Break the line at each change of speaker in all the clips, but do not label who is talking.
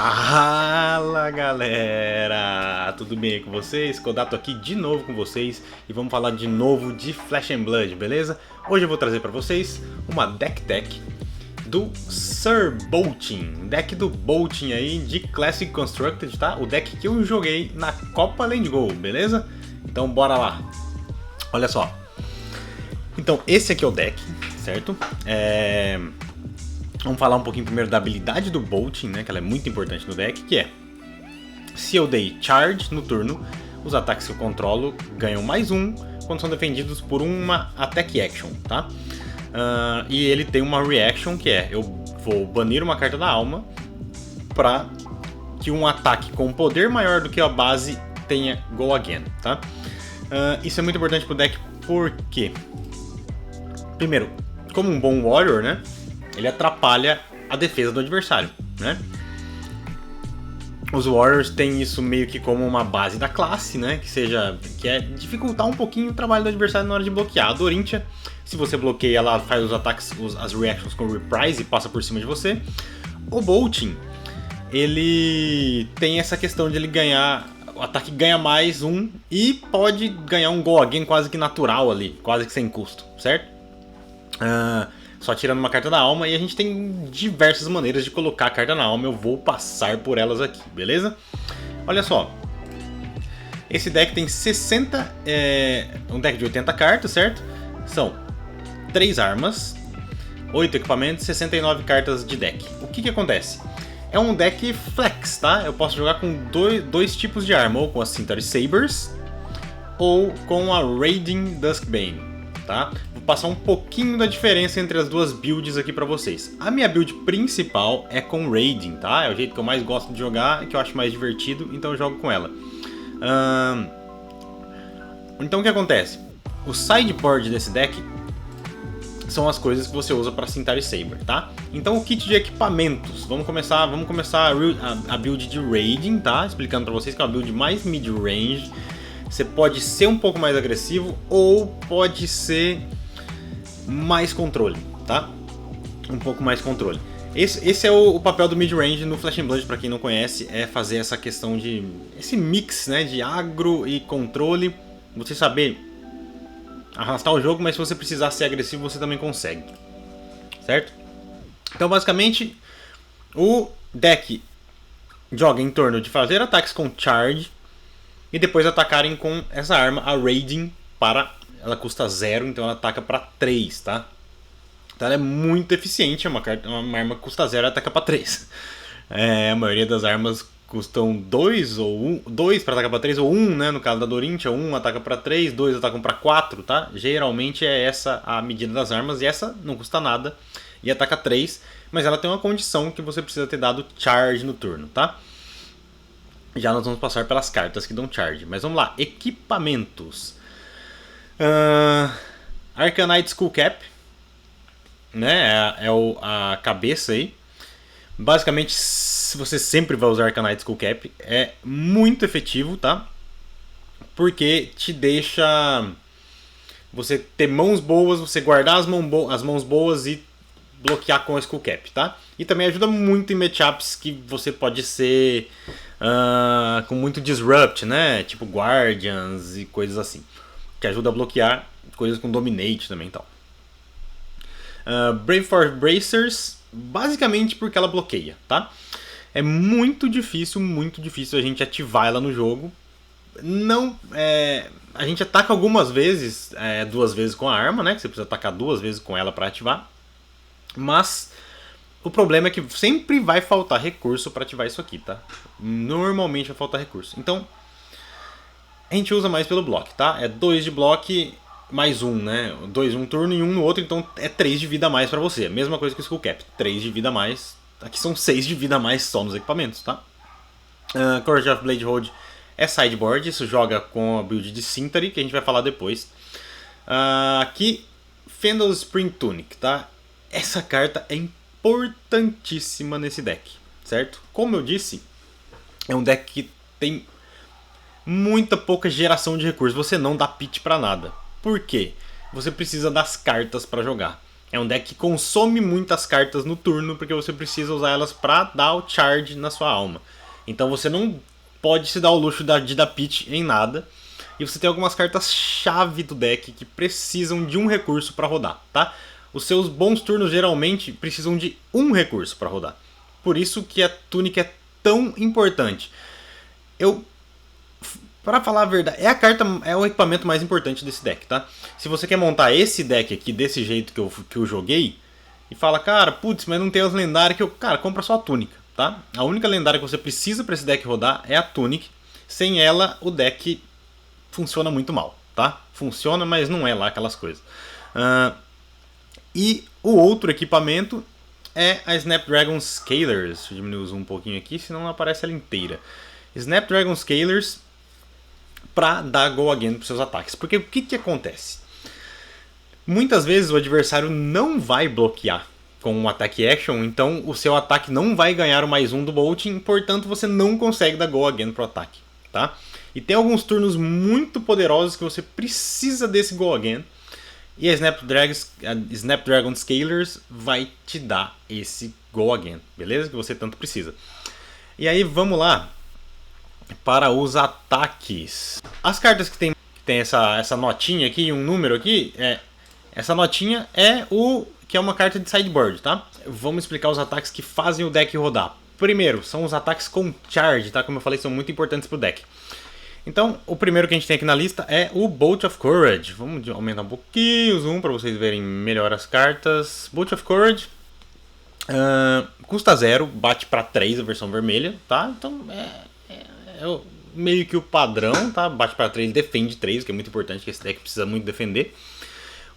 Fala galera, tudo bem com vocês? Kodato aqui de novo com vocês e vamos falar de novo de Flesh and Blood, beleza? Hoje eu vou trazer para vocês uma deck do Sir Boltyn, deck do Boltyn aí de Classic Constructed, tá? O deck que eu joguei na Copa Land Go, beleza? Então bora lá. Olha só. Então esse aqui é o deck, certo? Vamos falar um pouquinho primeiro da habilidade do Boltyn, né, que ela é muito importante no deck, que é: se eu dei Charge no turno, os ataques que eu controlo ganham mais um quando são defendidos por uma Attack Action, tá? E ele tem uma Reaction, que é: eu vou banir uma carta da alma para que um ataque com poder maior do que a base tenha Go Again, tá? Isso é muito importante pro deck porque, primeiro, como um bom Warrior, né, ele atrapalha a defesa do adversário, né? Os Warriors têm isso meio que como uma base da classe, né? Que é dificultar um pouquinho o trabalho do adversário na hora de bloquear. A Dorintia, se você bloqueia, ela faz os ataques, as reactions com reprise e passa por cima de você. O Boltyn, ele tem essa questão de ele ganhar, o ataque ganha mais um e pode ganhar um Go Again quase que natural ali, quase que sem custo, certo? Só tirando uma carta da alma, e a gente tem diversas maneiras de colocar a carta na alma, eu vou passar por elas aqui, beleza? Olha só, esse deck tem 60, um deck de 80 cartas, certo? São 3 armas, 8 equipamentos, 69 cartas de deck. O que acontece? É um deck flex, tá? Eu posso jogar com dois tipos de arma, ou com a Centauri Sabers, ou com a Raiding Duskbane, tá? Vou passar um pouquinho da diferença entre as duas builds aqui pra vocês. A minha build principal é com Raiding, tá? É o jeito que eu mais gosto de jogar, que eu acho mais divertido, então eu jogo com ela. Então o que acontece? O sideboard desse deck são as coisas que você usa para Centauri Saber, tá? Então o kit de equipamentos, vamos começar a build de Raiding, tá? Explicando para vocês que é uma build mais mid-range. Você pode ser um pouco mais agressivo ou pode ser mais controle, tá? Um pouco mais controle. Esse é o papel do mid-range no Flesh and Blood, para quem não conhece, é fazer essa questão de... esse mix, né, de agro e controle. Você saber arrastar o jogo, mas se você precisar ser agressivo, você também consegue. Certo? Então, basicamente, o deck joga em torno de fazer ataques com Charge e depois atacarem com essa arma, a Raiding, ela custa 0, então ela ataca para 3, tá? Então ela é muito eficiente, é uma arma que custa 0 e ataca para 3. A maioria das armas custam 2 para atacar para 3, ou 1, né? No caso da Dorintia, 1 ataca para 3, 2 atacam para 4, tá? Geralmente é essa a medida das armas, e essa não custa nada e ataca 3, mas ela tem uma condição que você precisa ter dado Charge no turno, tá? Já nós vamos passar pelas cartas que dão Charge. Mas vamos lá, equipamentos. Arcanite Skullcap, né? A cabeça aí. Basicamente, você sempre vai usar Arcanite Skullcap. É muito efetivo, tá? Porque te deixa você ter mãos boas, você guardar as mãos boas e bloquear com a Skullcap, tá? E também ajuda muito em matchups que você pode ser com muito Disrupt, né? Tipo Guardians e coisas assim. Que ajuda a bloquear coisas com Dominate também e tal. Brave for Bracers, basicamente porque ela bloqueia, tá? É muito difícil a gente ativar ela no jogo. Não, a gente ataca algumas vezes, 2 vezes com a arma, né? Que você precisa atacar 2 vezes com ela para ativar. Mas o problema é que sempre vai faltar recurso para ativar isso aqui, tá? Normalmente vai faltar recurso. Então, a gente usa mais pelo bloco, tá? É 2 de bloco mais 1, né? 2 um turno e 1 no outro, então é 3 de vida a mais pra você. Mesma coisa que o Skullcap, 3 de vida a mais. Aqui são 6 de vida a mais só nos equipamentos, tá? Courage of Bladehold é sideboard, isso joga com a build de Centauri, que a gente vai falar depois. Aqui, Fendel Spring Tunic, tá? Essa carta é importantíssima nesse deck, certo? Como eu disse, é um deck que tem muita pouca geração de recursos, você não dá pitch pra nada. Por quê? Você precisa das cartas pra jogar. É um deck que consome muitas cartas no turno, porque você precisa usar elas pra dar o charge na sua alma. Então você não pode se dar o luxo de dar pitch em nada. E você tem algumas cartas-chave do deck que precisam de um recurso para rodar, tá? Os seus bons turnos geralmente precisam de um recurso para rodar. Por isso que a Tunic é tão importante. Para falar a verdade, é o equipamento mais importante desse deck, tá? Se você quer montar esse deck aqui desse jeito que eu joguei, e fala, cara, putz, mas não tem as lendárias cara, compra só a Túnica, tá? A única lendária que você precisa para esse deck rodar é a Tunic. Sem ela, o deck funciona muito mal, tá? Funciona, mas não é lá aquelas coisas. E o outro equipamento é a Snapdragon Scalers. Deixa eu diminuir o zoom um pouquinho aqui, senão não aparece ela inteira. Snapdragon Scalers para dar Go Again para seus ataques. Porque o que acontece? Muitas vezes o adversário não vai bloquear com um ataque action, então o seu ataque não vai ganhar o +1 do bolting, portanto você não consegue dar Go Again pro ataque, tá? E tem alguns turnos muito poderosos que você precisa desse Go Again, e a Snapdragon Scalers vai te dar esse Go Again, beleza? Que você tanto precisa. E aí vamos lá para os ataques. As cartas que tem essa notinha aqui, um número aqui, essa notinha é que é uma carta de sideboard, tá? Vamos explicar os ataques que fazem o deck rodar. Primeiro, são os ataques com charge, tá? Como eu falei, são muito importantes pro deck. Então, o primeiro que a gente tem aqui na lista é o Bolt of Courage. Vamos aumentar um pouquinho o zoom para vocês verem melhor as cartas. Bolt of Courage custa 0, bate para 3 a versão vermelha, tá? Então é meio que o padrão, tá? Bate para 3, defende 3, que é muito importante, que esse deck precisa muito defender.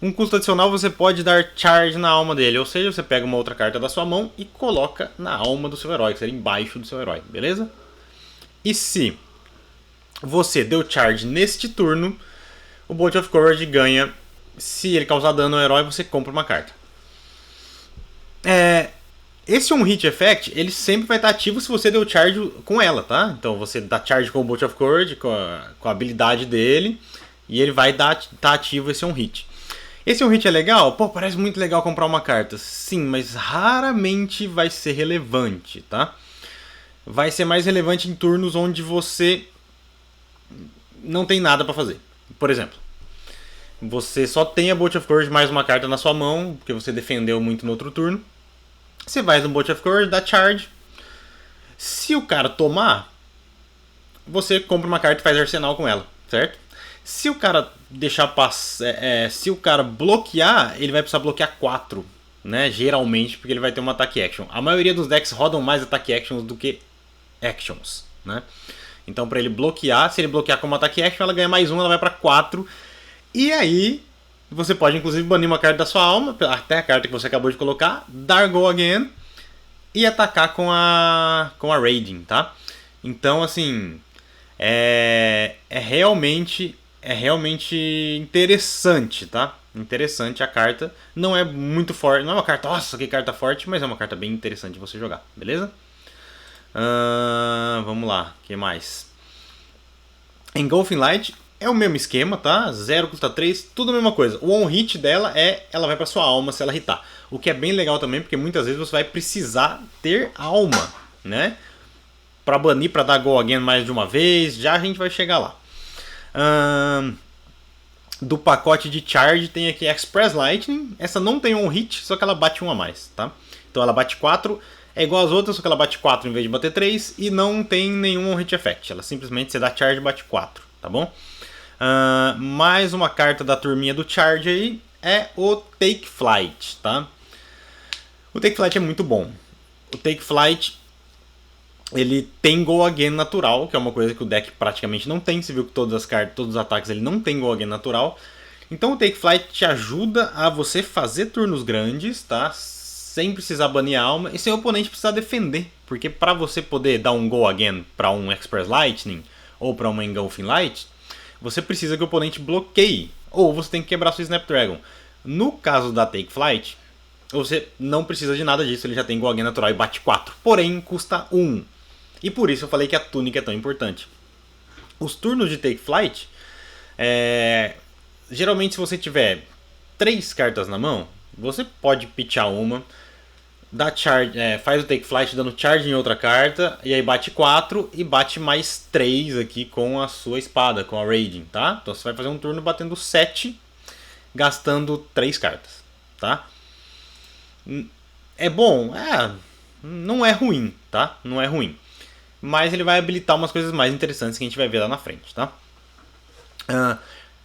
Um custo adicional, você pode dar charge na alma dele, ou seja, você pega uma outra carta da sua mão e coloca na alma do seu herói, que seria embaixo do seu herói, beleza? E se você deu charge neste turno, o Bolt of Courage ganha. Se ele causar dano ao herói, você compra uma carta. Esse on-hit effect, ele sempre vai estar ativo se você deu charge com ela, tá? Então você dá charge com o Bolt of Courage, com a habilidade dele, e ele vai estar ativo esse on-hit. Esse on-hit é legal? Pô, parece muito legal comprar uma carta. Sim, mas raramente vai ser relevante, tá? Vai ser mais relevante em turnos onde você não tem nada pra fazer. Por exemplo, você só tem a Bolt of Courage mais uma carta na sua mão, porque você defendeu muito no outro turno. Você vai no Bolt of Courage, dá charge. Se o cara tomar, você compra uma carta e faz arsenal com ela, certo? Se o cara deixar passar, se o cara bloquear, ele vai precisar bloquear 4, né? Geralmente, porque ele vai ter um ataque action. A maioria dos decks rodam mais ataque actions do que actions, né? Então, para ele bloquear, se ele bloquear como ataque action, ela ganha +1, ela vai para 4. E aí, você pode inclusive banir uma carta da sua alma, até a carta que você acabou de colocar, dar Go Again e atacar com a Raiding, tá? Então, assim, é realmente interessante, tá? Interessante a carta. Não é muito forte, não é uma carta, nossa, que carta forte, mas é uma carta bem interessante de você jogar, beleza? Vamos lá, o que mais? Engulfing Light é o mesmo esquema, tá? 0 custa 3, tudo a mesma coisa. O on-hit dela ela vai pra sua alma se ela hitar. O que é bem legal também, porque muitas vezes você vai precisar ter alma, né? Pra banir, pra dar Go Again mais de uma vez, já a gente vai chegar lá. Do pacote de charge tem aqui Express Lightning. Essa não tem on-hit, só que ela bate 1 a mais, tá? Então ela bate 4, é igual às outras, só que ela bate 4 em vez de bater 3 e não tem nenhum on-hit effect. Ela simplesmente, você dá charge e bate 4, tá bom? Mais uma carta da turminha do charge aí é o Take Flight, tá? O Take Flight é muito bom. O Take Flight, ele tem Go Again natural, que é uma coisa que o deck praticamente não tem. Você viu que todas as cartas, todos os ataques, ele não tem Go Again natural. Então o Take Flight te ajuda a você fazer turnos grandes, tá? Sem precisar banir a alma e sem o oponente precisar defender. Porque para você poder dar um Go Again para um Express Lightning ou para uma Engulfing Light, você precisa que o oponente bloqueie, ou você tem que quebrar sua Snapdragon. No caso da Take Flight, você não precisa de nada disso, ele já tem Go Again natural e bate 4, porém custa 1. E por isso eu falei que a Túnica é tão importante. Os turnos de Take Flight, geralmente se você tiver 3 cartas na mão, você pode pitchar uma, dá charge, faz o take flight dando charge em outra carta, e aí bate 4 e bate mais 3 aqui com a sua espada, com a Raging, tá? Então você vai fazer um turno batendo 7, gastando 3 cartas, tá? É bom? Não é ruim, tá? Não é ruim. Mas ele vai habilitar umas coisas mais interessantes que a gente vai ver lá na frente, tá?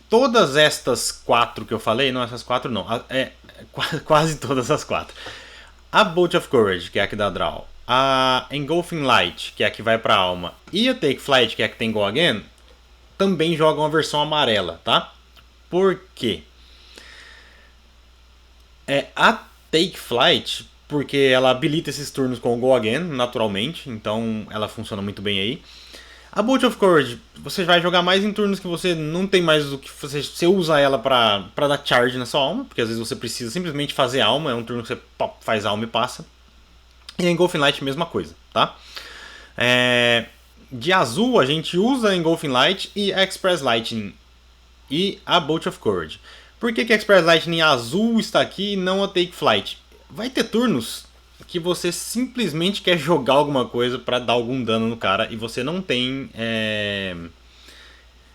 Todas estas 4 que eu falei, não, essas 4 não, quase todas as 4. A Bolt of Courage, que é a que dá draw, a Engulfing Light, que é a que vai pra alma, e a Take Flight, que é a que tem Go Again, também jogam a versão amarela, tá? Por quê? A Take Flight, porque ela habilita esses turnos com o Go Again, naturalmente, então ela funciona muito bem aí. A Bolt of Courage, você vai jogar mais em turnos que você não tem mais o que você usa ela pra dar charge na sua alma, porque às vezes você precisa simplesmente fazer alma, é um turno que você faz alma e passa. E a Engulfing Light, mesma coisa, tá? De azul, a gente usa a Engulfing Light e a Express Lightning e a Bolt of Courage. Por que a Express Lightning azul está aqui e não a Take Flight? Vai ter turnos que você simplesmente quer jogar alguma coisa para dar algum dano no cara e você não tem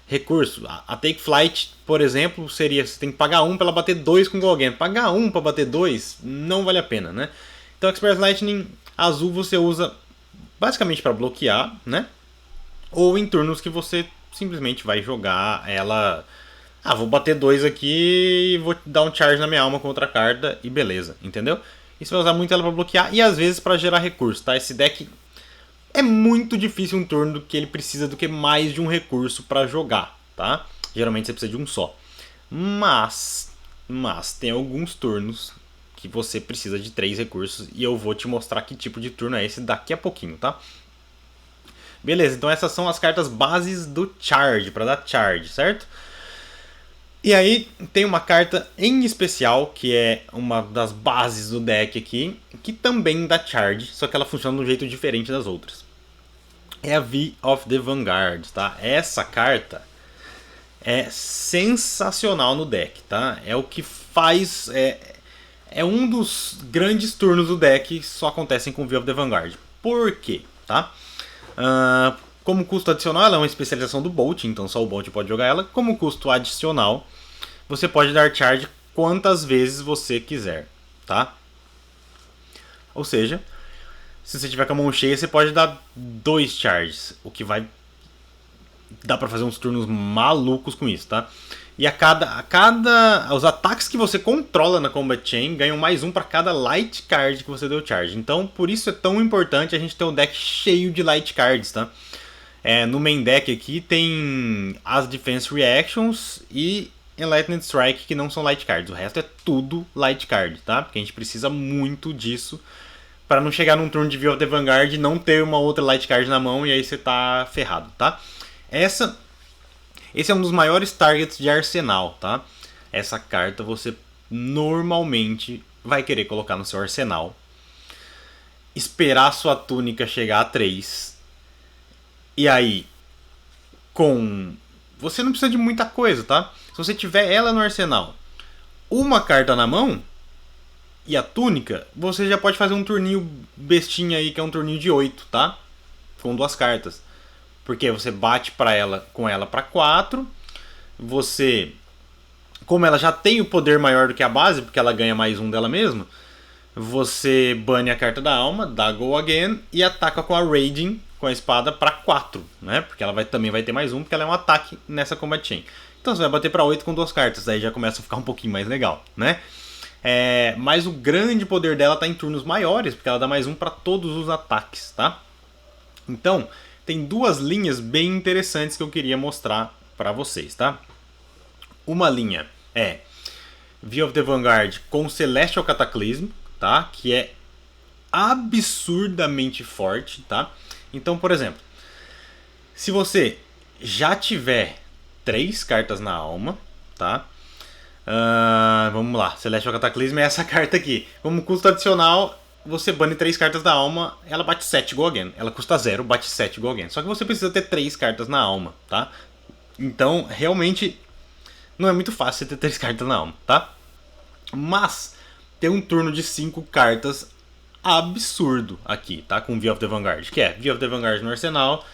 recurso. A Take Flight, por exemplo, seria você tem que pagar 1 para ela bater 2 com o Golgan. Pagar 1 para bater 2 não vale a pena, né? Então a Express Lightning azul você usa basicamente para bloquear, né? Ou em turnos que você simplesmente vai jogar ela. Vou bater 2 aqui e vou dar um charge na minha alma com outra carta e beleza, entendeu? E você vai usar muito ela pra bloquear e às vezes pra gerar recurso, tá? Esse deck é muito difícil um turno que ele precisa do que mais de um recurso pra jogar, tá? Geralmente você precisa de um só. Mas tem alguns turnos que você precisa de 3 recursos e eu vou te mostrar que tipo de turno é esse daqui a pouquinho, tá? Beleza, então essas são as cartas bases do Charge, pra dar Charge, certo? E aí tem uma carta em especial, que é uma das bases do deck aqui, que também dá charge, só que ela funciona de um jeito diferente das outras. É a V of the Vanguard, tá? Essa carta é sensacional no deck, tá? É o que faz... É um dos grandes turnos do deck que só acontecem com V of the Vanguard. Por quê? Tá? Como custo adicional, ela é uma especialização do Bolt, então só o Bolt pode jogar ela. Como custo adicional, você pode dar charge quantas vezes você quiser, tá? Ou seja, se você tiver com a mão cheia, você pode dar 2 charges, o que vai dar pra fazer uns turnos malucos com isso, tá? E os ataques que você controla na Combat Chain ganham mais um para cada Light Card que você deu charge. Então, por isso é tão importante a gente ter um deck cheio de Light Cards, tá? No main deck aqui tem as Defense Reactions e Enlightened Strike, que não são Light Cards. O resto é tudo Light Card, tá? Porque a gente precisa muito disso para não chegar num turno de V of the Vanguard e não ter uma outra Light Card na mão e aí você tá ferrado, tá? Esse é um dos maiores targets de arsenal, tá? Essa carta você normalmente vai querer colocar no seu arsenal, esperar sua túnica chegar a 3, e aí, você não precisa de muita coisa, tá? Se você tiver ela no arsenal, uma carta na mão e a túnica, você já pode fazer um turninho bestinha aí, que é um turninho de 8, tá? Com 2 cartas. Porque você bate com ela para 4. Você, como ela já tem o poder maior do que a base, porque ela ganha mais um dela mesma, você bane a carta da alma, dá Go Again e ataca com a Raging, com a espada, para 4, né? Porque ela também vai ter mais um, porque ela é um ataque nessa Combat Chain. Então você vai bater para 8 com 2 cartas, aí já começa a ficar um pouquinho mais legal, né? Mas o grande poder dela está em turnos maiores, porque ela dá mais um para todos os ataques, tá? Então, tem 2 linhas bem interessantes que eu queria mostrar para vocês, tá? Uma linha é V of the Vanguard com Celestial Cataclysm, tá? Que é absurdamente forte, tá? Então, por exemplo, se você já tiver 3 cartas na alma, tá? Vamos lá, Celestial Cataclysm é essa carta aqui. Como custo adicional, você bane 3 cartas da alma, ela bate 7 Go Again. Ela custa 0, bate 7 Go Again. Só que você precisa ter 3 cartas na alma, tá? Então, realmente, não é muito fácil você ter 3 cartas na alma, tá? Mas, ter um turno de 5 cartas absurdo aqui, tá? Com Veil of the Vanguard, que é Veil of the Vanguard no arsenal,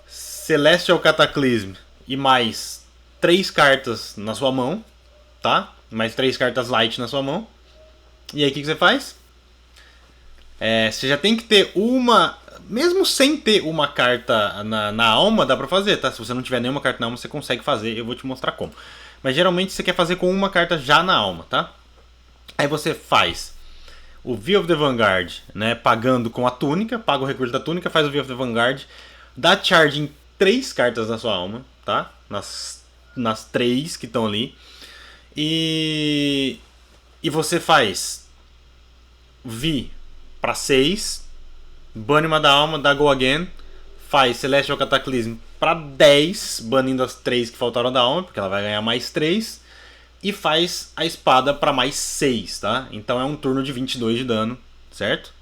Celestial Cataclysm e mais 3 cartas na sua mão, tá? Mais 3 cartas light na sua mão. E aí o que você faz? Você já tem que ter uma... Mesmo sem ter uma carta na alma, dá pra fazer, tá? Se você não tiver nenhuma carta na alma, você consegue fazer. Eu vou te mostrar como. Mas geralmente você quer fazer com uma carta já na alma, tá? Aí você faz o Veil of the Vanguard, né? Pagando com a túnica. Paga o recurso da túnica, faz o Veil of the Vanguard. Dá charge em 3 cartas na sua alma, tá? Nas 3 que estão ali. E você faz V para 6, bane uma da alma, dá Go Again, faz Celestial Cataclysm para 10, banindo as 3 que faltaram da alma, porque ela vai ganhar mais 3, e faz a espada para mais 6, tá? Então é um turno de 22 de dano, certo?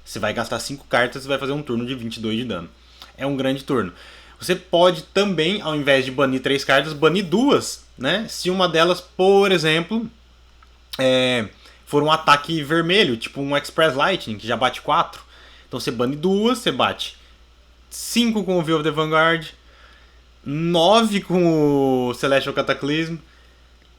Você vai gastar 5 cartas e vai fazer um turno de 22 de dano. É um grande turno. Você pode também, ao invés de banir 3 cartas, banir 2, né? Se uma delas, por exemplo, for um ataque vermelho, tipo um Express Lightning, que já bate 4. Então você bane 2, você bate 5 com o Veil of the Vanguard, 9 com o Celestial Cataclysm,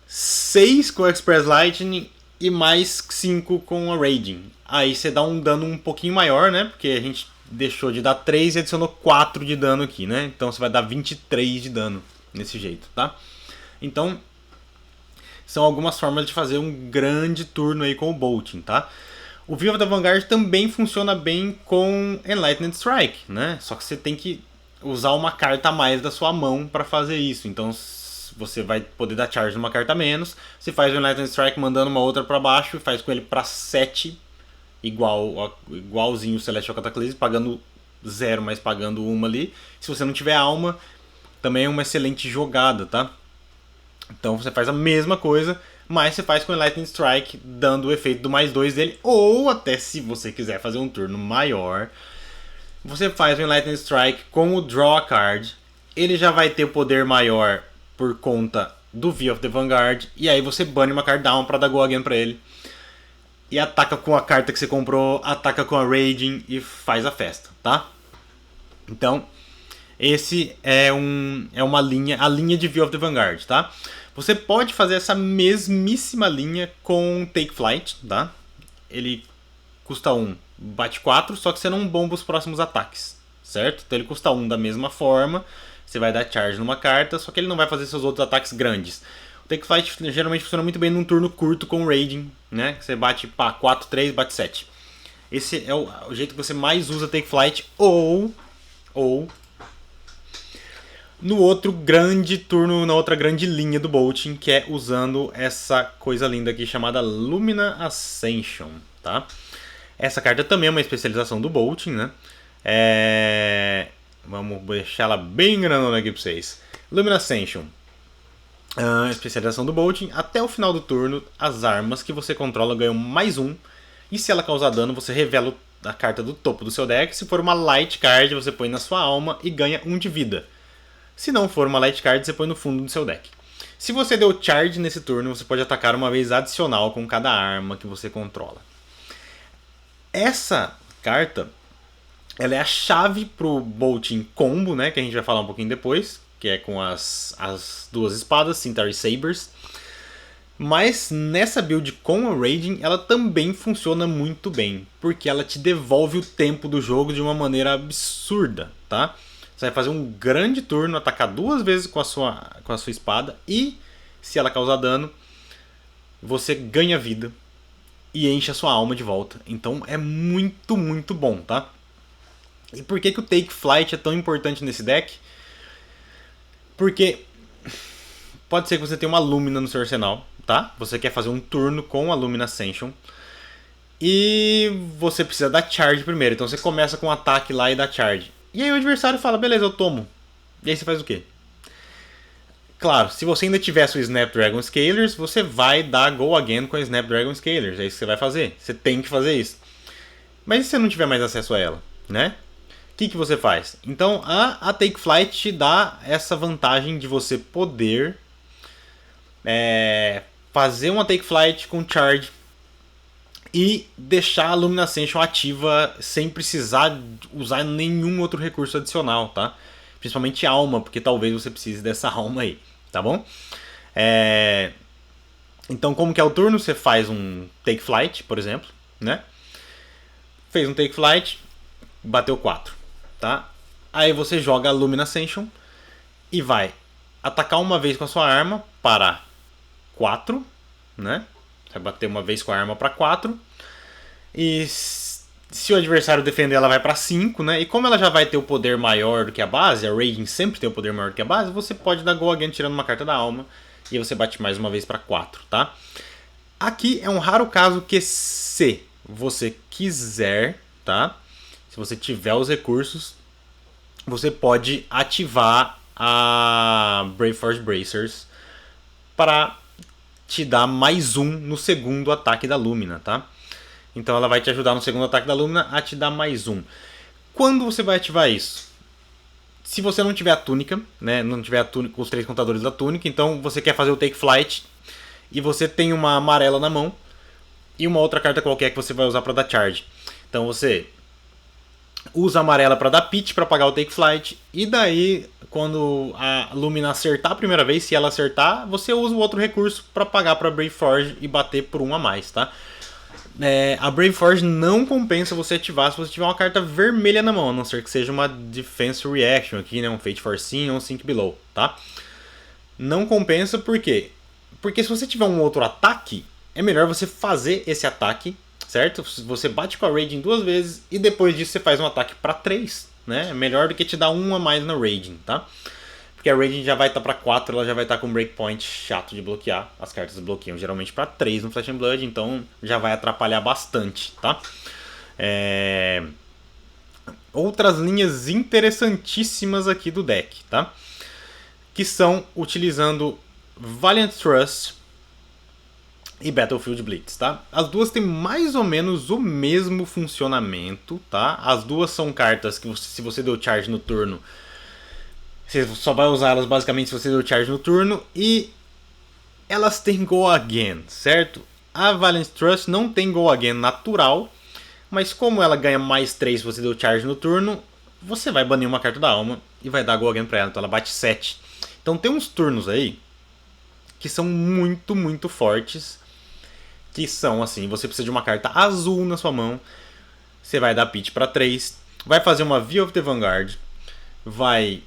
6 com o Express Lightning e mais 5 com a Raging. Aí você dá um dano um pouquinho maior, né? Porque a gente deixou de dar 3 e adicionou 4 de dano aqui, né? Então você vai dar 23 de dano nesse jeito, tá? Então são algumas formas de fazer um grande turno aí com o Bolting, tá? O Veil of the Vanguard também funciona bem com Enlightened Strike, né? Só que você tem que usar uma carta a mais da sua mão para fazer isso. Então você vai poder dar charge numa carta a menos. Você faz o Enlightened Strike mandando uma outra para baixo e faz com ele para 7, igualzinho o Celestial Cataclysm, pagando 0, mas pagando 1 ali. Se você não tiver alma, também é uma excelente jogada, tá? Então você faz a mesma coisa, mas você faz com o Lightning Strike, dando o efeito do mais 2 dele. Ou até se você quiser fazer um turno maior, você faz o Lightning Strike com o Draw a Card. Ele já vai ter o poder maior por conta do Veil of the Vanguard. E aí você bane uma card down para dar Go Again pra ele. E ataca com a carta que você comprou, ataca com a Raging e faz a festa, tá? Então, esse é uma linha, a linha de Veil of the Vanguard, tá? Você pode fazer essa mesmíssima linha com Take Flight, tá? Ele custa 1, bate 4, só que você não bomba os próximos ataques, certo? Então ele custa 1 da mesma forma, você vai dar charge numa carta, só que ele não vai fazer seus outros ataques grandes. O Take Flight geralmente funciona muito bem num turno curto com Raging, né? Você bate 4, 3, bate 7. Esse é o jeito que você mais usa Take Flight, ou no outro grande turno, na outra grande linha do Bolting, que é usando essa coisa linda aqui chamada Lumina Ascension, tá? Essa carta também é uma especialização do Bolting, né? Vamos deixar ela bem grandona aqui pra vocês. Lumina Ascension, especialização do Bolting. Até o final do turno, as armas que você controla ganham mais 1. E se ela causar dano, você revela a carta do topo do seu deck. Se for uma Light Card, você põe na sua alma e ganha 1 de vida. Se não for uma Light Card, você põe no fundo do seu deck. Se você deu charge nesse turno, você pode atacar uma vez adicional com cada arma que você controla. Essa carta, ela é a chave pro Bolting Combo, né, que a gente vai falar um pouquinho depois, que é com as duas espadas, Centauri Sabers. Mas nessa build com a Raging, ela também funciona muito bem, porque ela te devolve o tempo do jogo de uma maneira absurda, tá? Você vai fazer um grande turno, atacar 2 vezes com a sua espada e, se ela causar dano, você ganha vida e enche a sua alma de volta. Então é muito, muito bom, tá? E por que o Take Flight é tão importante nesse deck? Porque pode ser que você tenha uma Lumina no seu arsenal, tá? Você quer fazer um turno com a Lumina Ascension e você precisa dar charge primeiro. Então você começa com um ataque lá e dá charge. E aí o adversário fala, beleza, eu tomo. E aí você faz o quê? Claro, se você ainda tivesse o Snapdragon Scalers, você vai dar Go Again com a Snapdragon Scalers. É isso que você vai fazer. Você tem que fazer isso. Mas e se você não tiver mais acesso a ela, né? O que você faz? Então a Take Flight te dá essa vantagem de você poder fazer uma Take Flight com charge e deixar a Luminascension ativa sem precisar usar nenhum outro recurso adicional, tá? Principalmente alma, porque talvez você precise dessa alma aí, tá bom? Então, como que é o turno? Você faz um Take Flight, por exemplo, né? Fez um Take Flight, bateu 4, tá? Aí você joga a Luminascension e vai atacar uma vez com a sua arma para 4, né? Você vai bater uma vez com a arma para 4. E se o adversário defender, ela vai para 5, né? E como ela já vai ter o poder maior do que a base, a Raging sempre tem o poder maior do que a base, você pode dar Go Again tirando uma carta da alma. E você bate mais uma vez para 4, tá? Aqui é um raro caso que se você quiser, tá? Se você tiver os recursos, você pode ativar a Brave Force Bracers para te dar mais 1 no segundo ataque da Lumina, tá? Então ela vai te ajudar no segundo ataque da Lumina a te dar mais 1. Quando você vai ativar isso? Se você não tiver a túnica, né, não tiver a túnica, os 3 contadores da túnica, então você quer fazer o Take Flight e você tem uma amarela na mão e uma outra carta qualquer que você vai usar para dar charge. Então você usa a amarela para dar pitch para pagar o Take Flight e daí quando a Lumina acertar a primeira vez, se ela acertar, você usa o outro recurso para pagar para Brave Forge e bater por 1 a mais, tá? A Brave Forge não compensa você ativar se você tiver uma carta vermelha na mão, a não ser que seja uma Defense Reaction aqui, né? Um Fate Forcing ou um Sink Below, tá? Não compensa por quê? Porque se você tiver um outro ataque, é melhor você fazer esse ataque, certo? Você bate com a Raging 2 vezes e depois disso você faz um ataque para 3, né? É melhor do que te dar 1 a mais na Raging, tá? Porque a Raging já vai estar para 4, ela já vai estar com um breakpoint chato de bloquear. As cartas bloqueiam geralmente para 3 no Flesh and Blood, então já vai atrapalhar bastante, tá? Outras linhas interessantíssimas aqui do deck, tá? Que são utilizando Valiant Trust e Battlefield Blitz, tá? As duas têm mais ou menos o mesmo funcionamento, tá? As duas são cartas que se você deu charge no turno, você só vai usar elas basicamente se você deu charge no turno. E elas têm Go Again, certo? A Valiant Trust não tem Go Again natural, mas como ela ganha mais 3 se você deu charge no turno, você vai banir uma carta da alma e vai dar Go Again pra ela, então ela bate 7. Então tem uns turnos aí que são muito, muito fortes, que são assim, você precisa de uma carta azul na sua mão, você vai dar pitch pra 3, vai fazer uma V of the Vanguard, vai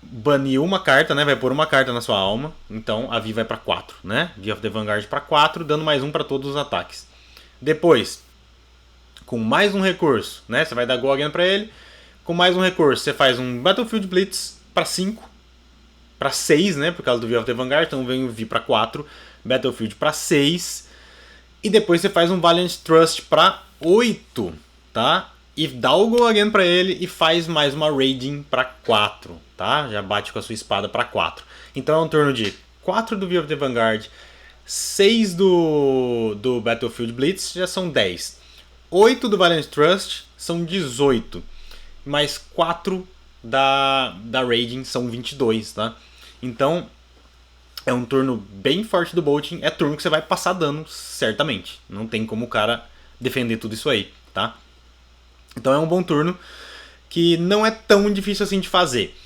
banir uma carta, né? Vai pôr uma carta na sua alma. Então a V vai para 4, né? V of the Vanguard para 4, dando mais 1 para todos os ataques. Depois, com mais um recurso, né? Você vai dar Go Again para ele. Com mais um recurso, você faz um Battlefield Blitz para 5, para 6, né? Por causa do V of the Vanguard. Então vem o V para 4, Battlefield para 6. E depois você faz um Valiant Trust para 8, tá? E dá o Go Again pra ele e faz mais uma Raging pra 4, tá? Já bate com a sua espada pra 4. Então é um turno de 4 do V of the Vanguard, 6 do Battlefield Blitz, já são 10. 8 do Valiant Trust são 18. Mais 4 da Raging são 22, tá? Então é um turno bem forte do Bolting. É turno que você vai passar dano, certamente. Não tem como o cara defender tudo isso aí, tá? Então é um bom turno que não é tão difícil assim de fazer.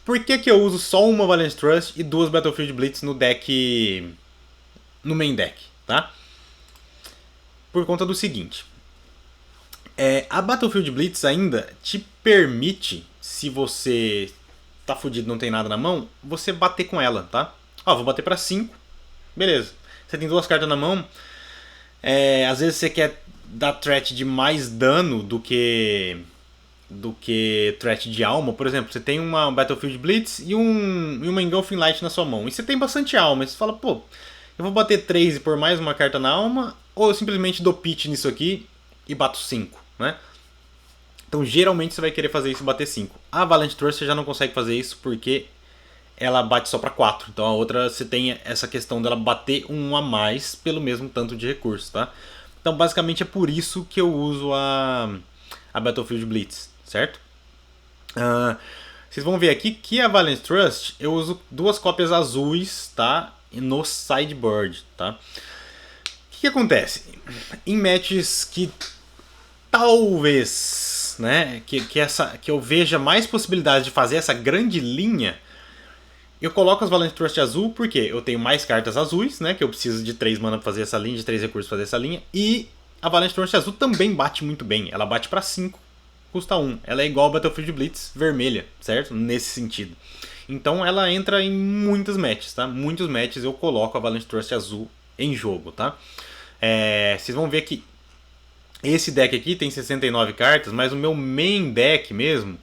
Por que eu uso só uma Valiant Trust e 2 Battlefield Blitz no deck, no main deck, tá? Por conta do seguinte. A Battlefield Blitz ainda te permite, se você tá fudido, não tem nada na mão, você bater com ela, tá? Ó, vou bater pra 5, beleza. Você tem 2 cartas na mão, às vezes você quer dar threat de mais dano do que threat de alma. Por exemplo, você tem uma Battlefield Blitz e uma Engulfing Light na sua mão. E você tem bastante alma. E você fala, pô, eu vou bater 3 e pôr mais uma carta na alma, ou eu simplesmente dou pitch nisso aqui e bato 5, né? Então geralmente você vai querer fazer isso e bater 5. A Valiant Trust você já não consegue fazer isso porque ela bate só pra 4. Então a outra você tem essa questão dela bater 1 a mais pelo mesmo tanto de recurso, tá? Então basicamente é por isso que eu uso a Battlefield Blitz, certo? Vocês vão ver aqui que a Valiant Trust eu uso 2 cópias azuis, tá? No sideboard, tá? O que acontece? Em matches que talvez, né, que eu veja mais possibilidades de fazer essa grande linha, eu coloco as Avalanche Trust azul porque eu tenho mais cartas azuis, né, que eu preciso de 3 mana pra fazer essa linha, de 3 recursos pra fazer essa linha, e a Avalanche Trust azul também bate muito bem, ela bate pra 5, custa 1, ela é igual a Battlefield Blitz vermelha, certo? Nesse sentido. Então ela entra em muitos matches, tá? Muitos matches eu coloco a Avalanche Trust azul em jogo, tá? Vocês vão ver que esse deck aqui tem 69 cartas, mas o meu main deck mesmo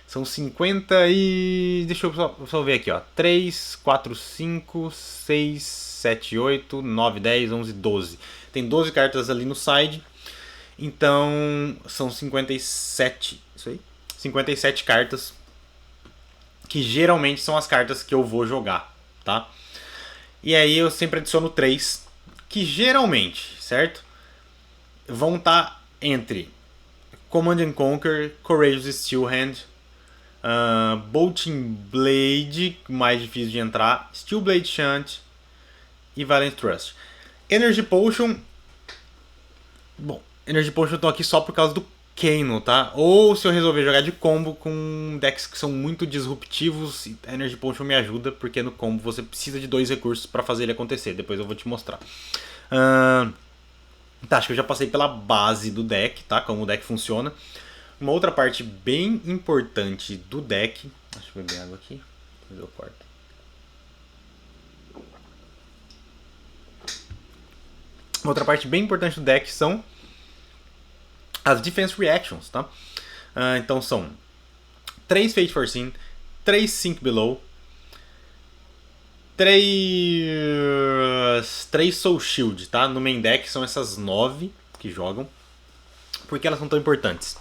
são 50 e... deixa eu só ver aqui, ó. 3, 4, 5, 6, 7, 8, 9, 10, 11, 12. Tem 12 cartas ali no side. Então são 57, isso aí? 57 cartas que geralmente são as cartas que eu vou jogar, tá? E aí eu sempre adiciono 3, que geralmente, certo? Vão estar entre Command and Conquer, Courageous Steel Hand, Bolting Blade, mais difícil de entrar, Steel Blade Shunt e Valiant Trust. Energy Potion, bom, Energy Potion eu tô aqui só por causa do Kano, tá? Ou se eu resolver jogar de combo com decks que são muito disruptivos, Energy Potion me ajuda, porque no combo você precisa de 2 recursos para fazer ele acontecer, depois eu vou te mostrar. Tá, acho que eu já passei pela base do deck, tá? Como o deck funciona. Uma outra parte bem importante do deck... Deixa eu beber água aqui, depois eu corto. Outra parte bem importante do deck são as Defense Reactions, tá? Então são 3 Fate Foreseen, 3 Sink Below, 3 Soul Shield, tá? No main deck são essas 9 que jogam. Por que elas são tão importantes?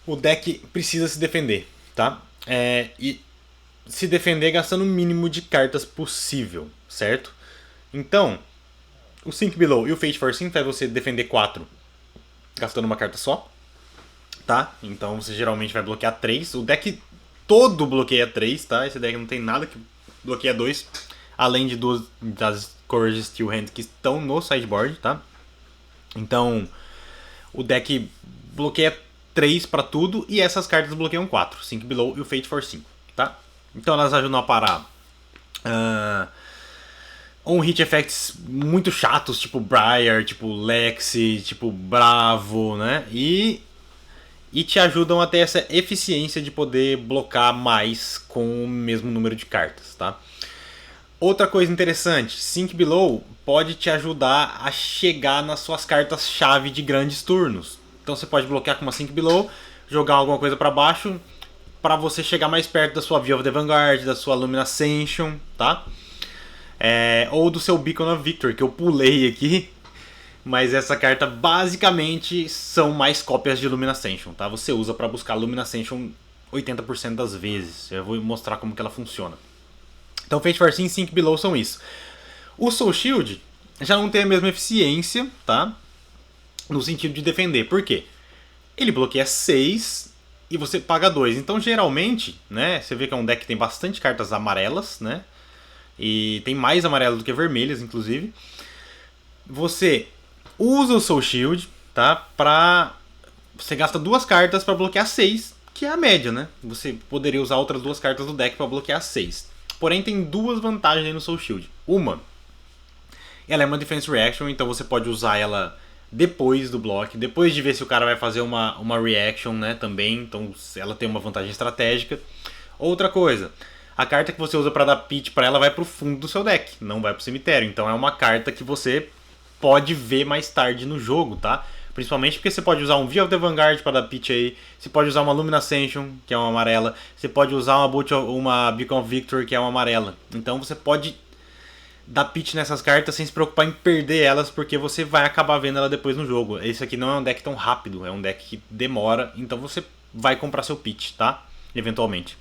O deck precisa se defender, tá? E se defender gastando o mínimo de cartas possível, certo? Então, o Sink Below e o Fate Foreseen faz você defender 4 gastando uma carta só, tá? Então você geralmente vai bloquear 3. O deck todo bloqueia 3, tá? Esse deck não tem nada que bloqueia 2, além de 2 das Courageous Steel Hand que estão no sideboard, tá? Então o deck bloqueia 3 para tudo e essas cartas bloqueiam 4, Sink Below e o Fate Foreseen, tá? Então elas ajudam a parar on-hit effects muito chatos, tipo Briar, tipo Lexi, tipo Bravo, né? E te ajudam a ter essa eficiência de poder blocar mais com o mesmo número de cartas, tá? Outra coisa interessante, Sink Below pode te ajudar a chegar nas suas cartas-chave de grandes turnos. Então você pode bloquear com uma Sink Below, jogar alguma coisa para baixo, para você chegar mais perto da sua View of the Vanguard, da sua Lumina Ascension, tá? Ou do seu Beacon of Victory, que eu pulei aqui, mas essa carta basicamente são mais cópias de Lumina Ascension, tá? Você usa para buscar Lumina Ascension 80% das vezes. Eu vou mostrar como que ela funciona. Então Fate Foreseen e Sink Below são isso. O Soul Shield já não tem a mesma eficiência, tá? No sentido de defender. Por quê? Ele bloqueia 6 e você paga 2. Então geralmente, né, você vê que é um deck que tem bastante cartas amarelas, né? E tem mais amarelas do que vermelhas, inclusive. Você usa o Soul Shield, tá? Você gasta 2 cartas para bloquear 6, que é a média, né? Você poderia usar outras 2 cartas do deck para bloquear 6. Porém, tem 2 vantagens aí no Soul Shield. Uma, ela é uma Defense Reaction, então você pode usar ela depois do block, depois de ver se o cara vai fazer uma Reaction, né? Também, então ela tem uma vantagem estratégica. Outra coisa, a carta que você usa para dar pitch para ela vai pro fundo do seu deck, não vai pro cemitério. Então é uma carta que você pode ver mais tarde no jogo, tá? Principalmente porque você pode usar um View of the Vanguard para dar pitch aí, você pode usar uma Lumina Ascension, que é uma amarela, você pode usar uma Beacon of Victory, que é uma amarela. Então você pode dar pitch nessas cartas sem se preocupar em perder elas, porque você vai acabar vendo ela depois no jogo. Esse aqui não é um deck tão rápido, é um deck que demora, então você vai comprar seu pitch, tá? Eventualmente.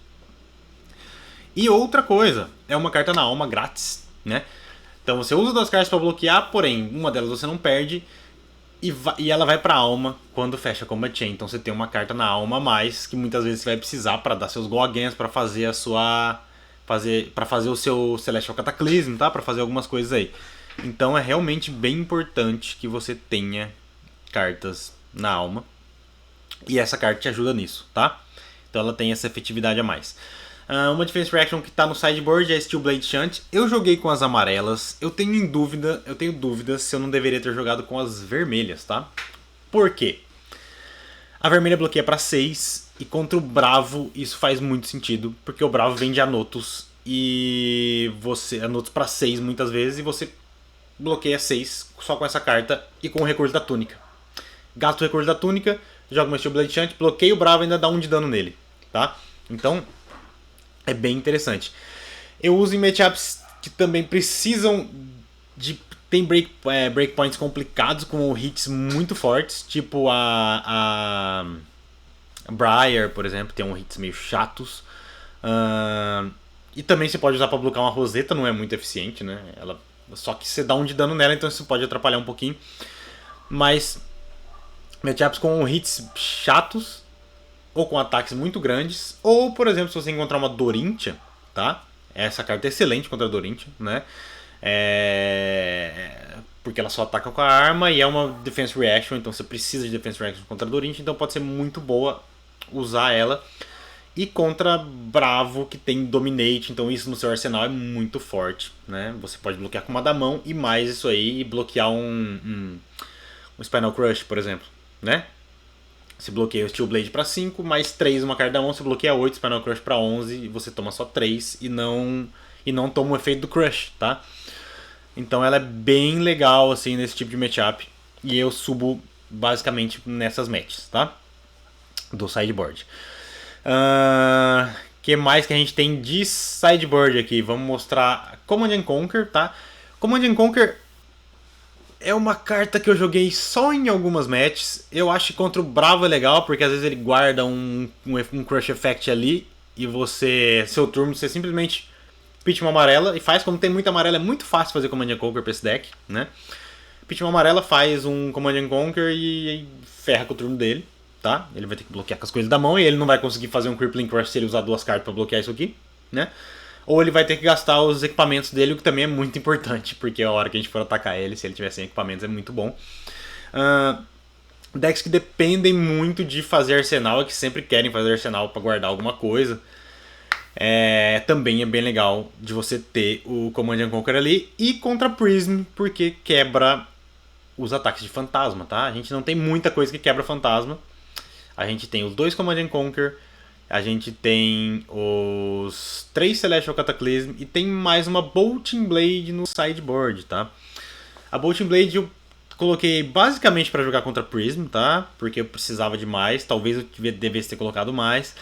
E outra coisa, é uma carta na alma grátis, né? Então você usa 2 cartas para bloquear, porém uma delas você não perde e ela vai para alma quando fecha a Combat Chain. Então você tem uma carta na alma a mais que muitas vezes você vai precisar para dar seus go against, para fazer a sua para fazer o seu Celestial Cataclysm, tá? Para fazer algumas coisas aí. Então é realmente bem importante que você tenha cartas na alma. E essa carta te ajuda nisso, tá? Então ela tem essa efetividade a mais. Uma Defense Reaction que está no sideboard é Steel Blade Shunt. Eu joguei com as amarelas. Eu tenho dúvidas se eu não deveria ter jogado com as vermelhas, tá? Por quê? A vermelha bloqueia para 6 e contra o Bravo isso faz muito sentido, porque o Bravo vem de Anotos e você Anotos para 6 muitas vezes e você bloqueia 6 só com essa carta e com o recurso da túnica. Gasta o recurso da túnica, joga uma Steel Blade Shunt, bloqueia o Bravo e ainda dá 1 de dano nele, tá? Então é bem interessante. Eu uso em matchups que também precisam de... Tem breakpoints complicados com hits muito fortes, tipo a Briar, por exemplo, tem uns hits meio chatos. E também você pode usar para bloquear uma Rosetta, não é muito eficiente, né? Só que você dá 1 de dano nela, então isso pode atrapalhar um pouquinho. Mas matchups com hits chatos, ou com ataques muito grandes, ou, por exemplo, se você encontrar uma Dorintia, tá? Essa carta é excelente contra a Dorintia, né? Porque ela só ataca com a arma e é uma Defense Reaction, então você precisa de Defense Reaction contra a Dorintia, então pode ser muito boa usar ela. E contra Bravo, que tem Dominate, então isso no seu arsenal é muito forte, né? Você pode bloquear com uma da mão e mais isso aí, e bloquear um Spinal Crush, por exemplo, né? Você bloqueia o Steel Blade para 5, mais 3 uma carta da mão, você bloqueia 8, Spinal Crush para 11 e você toma só 3 e não toma o efeito do Crush, tá? Então ela é bem legal assim nesse tipo de matchup e eu subo basicamente nessas matches, tá? Do sideboard. Que mais que a gente tem de sideboard aqui? Vamos mostrar Command and Conquer, tá? Command and Conquer é uma carta que eu joguei só em algumas matches. Eu acho que contra o Bravo é legal, porque às vezes ele guarda um Crush Effect ali e seu turno, você simplesmente pitch uma amarela e faz. Como tem muita amarela, é muito fácil fazer Command and Conquer pra esse deck, né? Pitch uma amarela, faz um Command and Conquer e ferra com o turno dele, tá? Ele vai ter que bloquear com as coisas da mão e ele não vai conseguir fazer um Crippling Crush se ele usar 2 cartas pra bloquear isso aqui, né? Ou ele vai ter que gastar os equipamentos dele, o que também é muito importante, porque a hora que a gente for atacar ele, se ele tiver sem equipamentos, é muito bom. Decks que dependem muito de fazer arsenal, que sempre querem fazer arsenal para guardar alguma coisa. Também é bem legal de você ter o Command and Conquer ali. E contra Prism, porque quebra os ataques de fantasma, tá? A gente não tem muita coisa que quebra fantasma. A gente tem os 2 Command and Conquer, a gente tem os 3 Celestial Cataclysm e tem mais uma Bolting Blade no sideboard, tá? A Bolting Blade eu coloquei basicamente para jogar contra Prism, tá? Porque eu precisava de mais, talvez eu devesse ter colocado mais.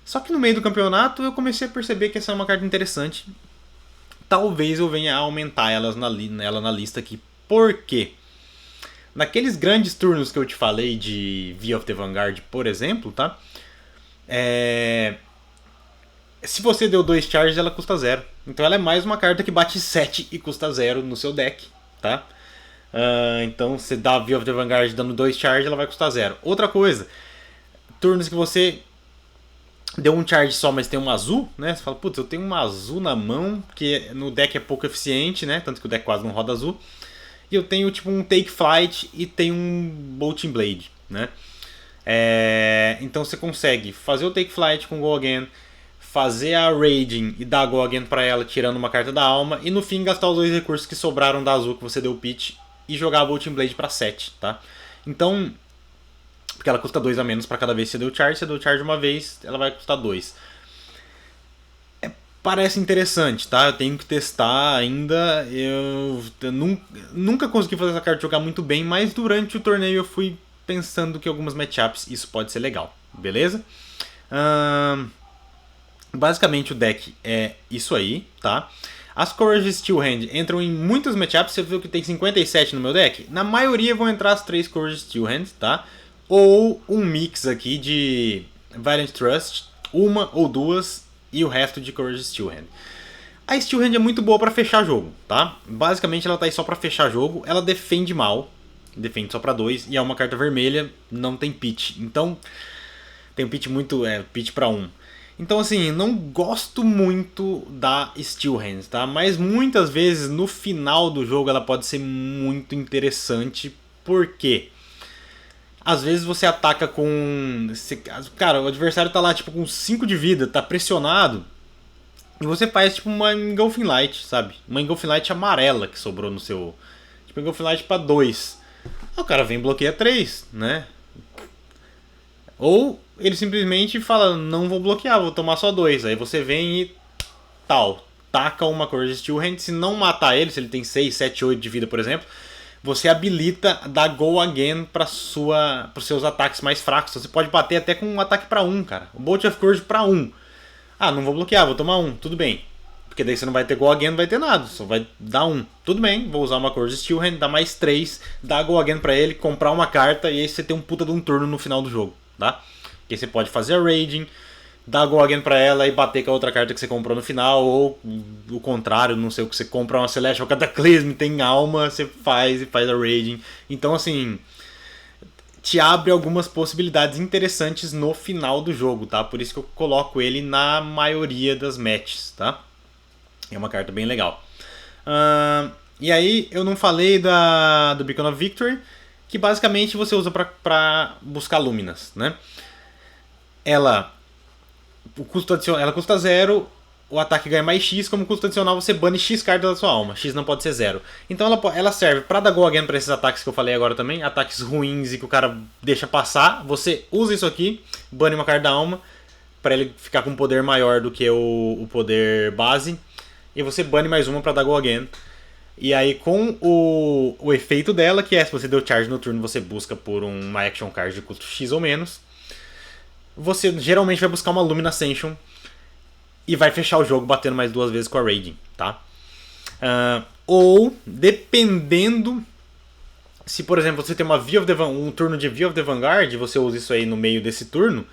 Só que no meio do campeonato eu comecei a perceber que essa é uma carta interessante. Talvez eu venha a aumentar ela na lista aqui. Por quê? Naqueles grandes turnos que eu te falei de Via of the Vanguard, por exemplo, tá? Se você deu 2 charges, ela custa 0. Então ela é mais uma carta que bate 7 e custa 0 no seu deck, tá? Então você dá Via of the Vanguard dando 2 charges, ela vai custar 0. Outra coisa, turnos que você deu um charge só, mas tem um azul, né? Você fala, putz, eu tenho um azul na mão, que no deck é pouco eficiente, né? Tanto que o deck quase não roda azul. E eu tenho tipo um Take Flight e tenho um Bolting Blade, né? Então você consegue fazer o Take Flight com Go Again, fazer a Raging e dar Go Again pra ela, tirando uma carta da alma, e no fim gastar os 2 recursos que sobraram da azul que você deu pitch e jogar a Bolting Blade pra 7, tá? Então, porque ela custa 2 a menos pra cada vez que você deu charge uma vez, ela vai custar 2. Parece interessante, tá? Eu tenho que testar ainda. Eu nunca consegui fazer essa carta jogar muito bem, mas durante o torneio eu fui pensando que algumas matchups isso pode ser legal, beleza? Basicamente o deck é isso aí, tá? As Courage Steel Hand entram em muitas matchups, você viu que tem 57 no meu deck? Na maioria vão entrar as 3 Courage Steel Hands, tá? Ou um mix aqui de Valiant Trust, uma ou 2 e o resto de Courage Steel Hand. A Steel Hand é muito boa pra fechar jogo, tá? Basicamente ela tá aí só pra fechar jogo, ela defende mal, defende só pra 2 e é uma carta vermelha, não tem pitch. Então, tem um pitch pitch pra 1. Então assim, não gosto muito da Steel Hands, tá? Mas muitas vezes no final do jogo ela pode ser muito interessante. Por quê? Às vezes você ataca com... Cara, o adversário tá lá tipo com 5 de vida, tá pressionado. E você faz tipo uma Engulfing Light, sabe? Uma Engulfing Light amarela que sobrou no seu... Tipo Engulfing Light pra 2. O cara vem e bloqueia 3, né? Ou ele simplesmente fala, não vou bloquear, vou tomar só 2. Aí você vem e tal, taca uma cor de Steel Hand. Se não matar ele, se ele tem 6, 7, 8 de vida, por exemplo, você habilita dar Go Again para os seus ataques mais fracos. Você pode bater até com um ataque para 1, cara. O Bolt of Courage para 1. Ah, não vou bloquear, vou tomar 1, tudo bem. Porque daí você não vai ter Go Again, não vai ter nada, só vai dar 1. Tudo bem, vou usar uma cor de Steel Hand, dar mais 3, dar Go Again pra ele, comprar uma carta e aí você tem um puta de um turno no final do jogo, tá? Que aí você pode fazer a Raging, dar Go Again pra ela e bater com a outra carta que você comprou no final, ou o contrário, não sei o que, você compra uma Celestial Cataclysm, tem alma, você faz e faz a Raging. Então assim, te abre algumas possibilidades interessantes no final do jogo, tá? Por isso que eu coloco ele na maioria das matches, tá? É uma carta bem legal. E aí eu não falei do Beacon of Victory, que basicamente você usa para buscar Luminas, né? Ela custa 0, o ataque ganha mais X, como custo adicional você bane X cartas da sua alma, X não pode ser 0. Então ela serve para dar Go Again para esses ataques que eu falei agora também, ataques ruins e que o cara deixa passar, você usa isso aqui, bane uma carta da alma, para ele ficar com um poder maior do que o poder base, e você bane mais uma para dar Go Again. E aí com o efeito dela, que é se você deu charge no turno, você busca por uma action card de custo X ou menos, você geralmente vai buscar uma Lumina Ascension e vai fechar o jogo batendo mais 2 vezes com a Raging, tá? Ou, dependendo, se por exemplo você tem um turno de V of the Vanguard, você usa isso aí no meio desse turno,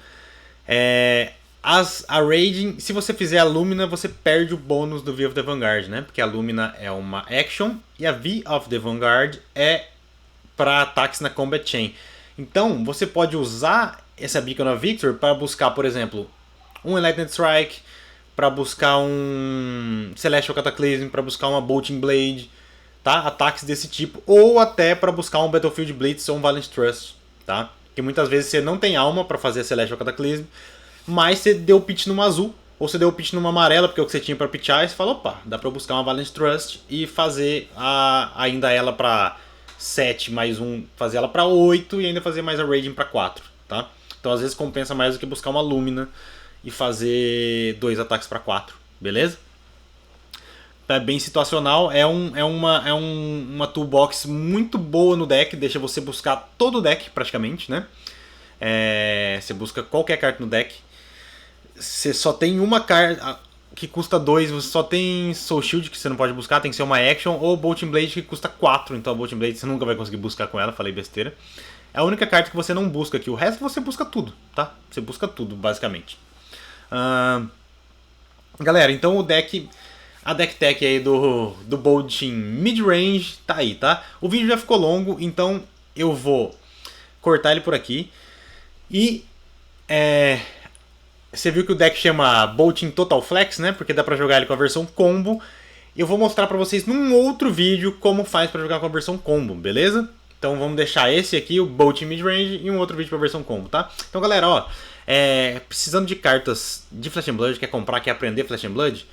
a Raging, se você fizer a Lumina, você perde o bônus do V of the Vanguard, né? Porque a Lumina é uma action e a V of the Vanguard é para ataques na Combat Chain. Então, você pode usar essa Beacon of Victory para buscar, por exemplo, um Enlightened Strike, para buscar um Celestial Cataclysm, para buscar uma Bolting Blade, tá? Ataques desse tipo, ou até para buscar um Battlefield Blitz ou um Valiant Trust, tá? Porque muitas vezes você não tem alma para fazer a Celestial Cataclysm, mas você deu pitch numa azul, ou você deu pitch numa amarela, porque é o que você tinha para pitchar, e você falou, opa, dá para buscar uma Valiant Trust e fazer ainda ela para 7 mais 1, fazer ela para 8 e ainda fazer mais a Raging para 4, tá? Então às vezes compensa mais do que buscar uma Lumina e fazer 2 ataques para 4, beleza? É bem situacional, é uma toolbox muito boa no deck, deixa você buscar todo o deck praticamente, né? Você busca qualquer carta no deck. Você só tem uma carta que custa 2, você só tem Soul Shield que você não pode buscar, tem que ser uma action, ou Bolting Blade que custa 4, então a Bolting Blade você nunca vai conseguir buscar com ela, falei besteira. É a única carta que você não busca aqui, o resto você busca tudo, tá? Você busca tudo, basicamente. Galera, então a deck tech aí do Bolting Midrange tá aí, tá? O vídeo já ficou longo, então eu vou cortar ele por aqui. E você viu que o deck chama Bolting Total Flex, né? Porque dá pra jogar ele com a versão combo. Eu vou mostrar pra vocês num outro vídeo como faz pra jogar com a versão combo, beleza? Então vamos deixar esse aqui, o Bolting Midrange, e um outro vídeo pra versão combo, tá? Então galera, ó, precisando de cartas de Flesh and Blood, quer comprar, quer aprender Flesh and Blood,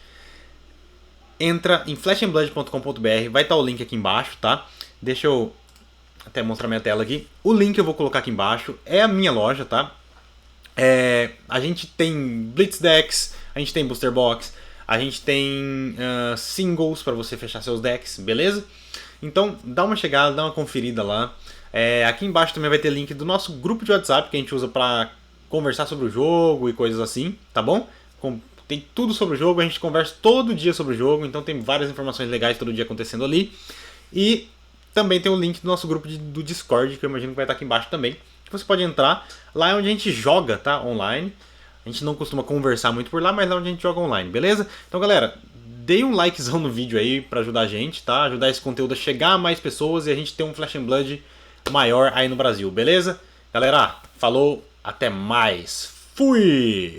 entra em flashandblood.com.br, vai estar o link aqui embaixo, tá? Deixa eu até mostrar minha tela aqui. O link eu vou colocar aqui embaixo, é a minha loja, tá? A gente tem Blitz Decks, a gente tem Booster Box, a gente tem singles para você fechar seus decks, beleza? Então dá uma chegada, dá uma conferida lá. Aqui embaixo também vai ter link do nosso grupo de WhatsApp que a gente usa para conversar sobre o jogo e coisas assim, tá bom? Tem tudo sobre o jogo, a gente conversa todo dia sobre o jogo, então tem várias informações legais todo dia acontecendo ali. E também tem o link do nosso grupo do Discord, que eu imagino que vai estar aqui embaixo também. Você pode entrar, lá é onde a gente joga, tá? Online. A gente não costuma conversar muito por lá, mas lá é onde a gente joga online, beleza? Então galera, dê um likezão no vídeo aí pra ajudar a gente, tá? Ajudar esse conteúdo a chegar a mais pessoas e a gente ter um Flesh and Blood maior aí no Brasil, beleza? Galera, falou, até mais, fui!